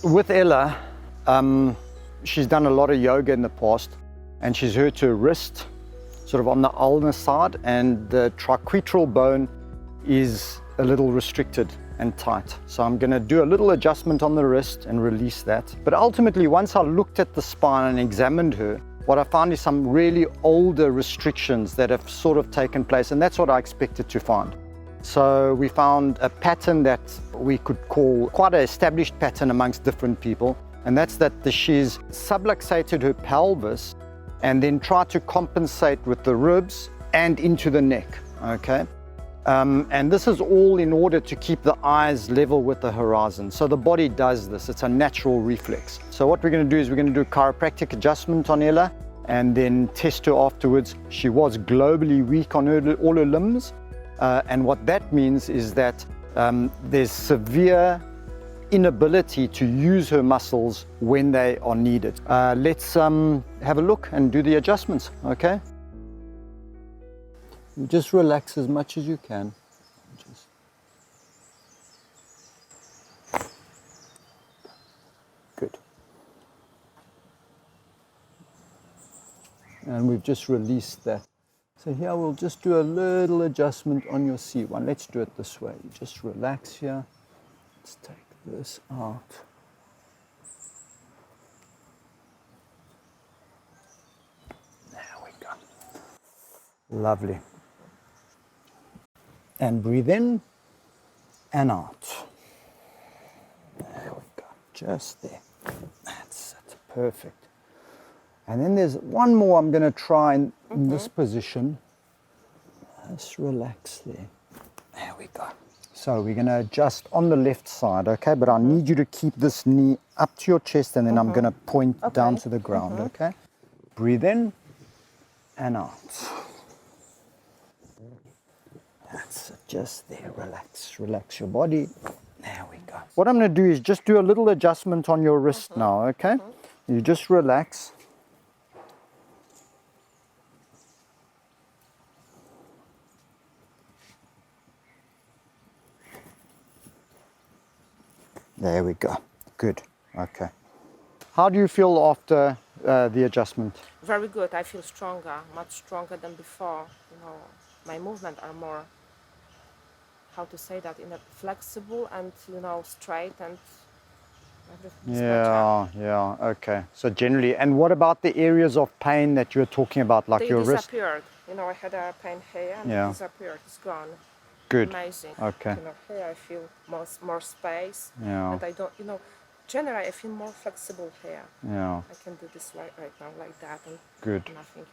with Ella, she's done a lot of yoga in the past, and she's hurt her wrist, sort of on the ulnar side, and the triquetral bone is a little restricted and tight. So I'm going to do a little adjustment on the wrist and release that. But ultimately, once I looked at the spine and examined her, what I found is some really older restrictions that have sort of taken place, and that's what I expected to find. So we found a pattern that we could call quite an established pattern amongst different people, and that's that she's subluxated her pelvis and then tried to compensate with the ribs and into the neck, okay? And this is all in order to keep the eyes level with the horizon. So the body does this, it's a natural reflex. So what we're going to do is we're going to do a chiropractic adjustment on Ella and then test her afterwards. She was globally weak on all her limbs. And what that means is that there's severe inability to use her muscles when they are needed. Let's have a look and do the adjustments, okay? Just relax as much as you can. Good. And we've just released that. So here we'll just do a little adjustment on your C1. Let's do it this way. You just relax here. Let's take this out. There we go. Lovely. And breathe in and out. There we go. Just there. That's it. Perfect. And then there's one more I'm going to try in this position. Just relax there. There we go. So we're going to adjust on the left side, okay? But I need you to keep this knee up to your chest, and then I'm going to point down to the ground, okay? Breathe in and out. That's it. Just there. Relax. Relax your body. There we go. What I'm going to do is just do a little adjustment on your wrist now, okay? You just relax. There we go. Good. Okay. How do you feel after the adjustment? Very good. I feel stronger, much stronger than before. You know, my movements are more, how to say that, flexible and, straight, and everything is better. Yeah. Okay. So generally, and what about the areas of pain that you're talking about, like your wrist? They disappeared. I had a pain here and it disappeared. It's gone. Good. Amazing. Okay. Here I feel more space. Yeah. And I don't, generally I feel more flexible here. Yeah. I can do this right now like that, and good. Nothing,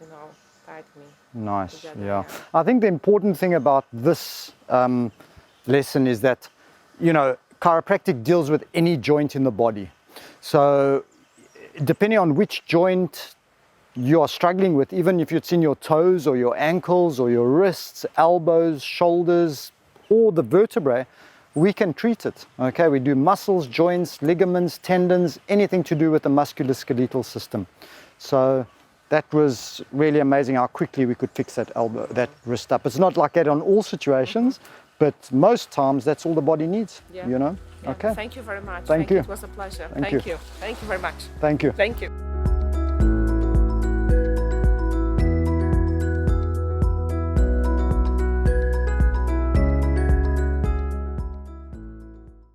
tied me. Nice. Together, Yeah. I think the important thing about this lesson is that, chiropractic deals with any joint in the body. So depending on which joint you are struggling with, even if it's in your toes or your ankles or your wrists, elbows, shoulders, or the vertebrae, we can treat it. Okay, we do muscles, joints, ligaments, tendons, anything to do with the musculoskeletal system. So that was really amazing how quickly we could fix that wrist up. It's not like that on all situations, but most times that's all the body needs. Yeah. Yeah. Okay. Thank you very much. Thank you. It was a pleasure. Thank you. Thank you very much. Thank you. Thank you.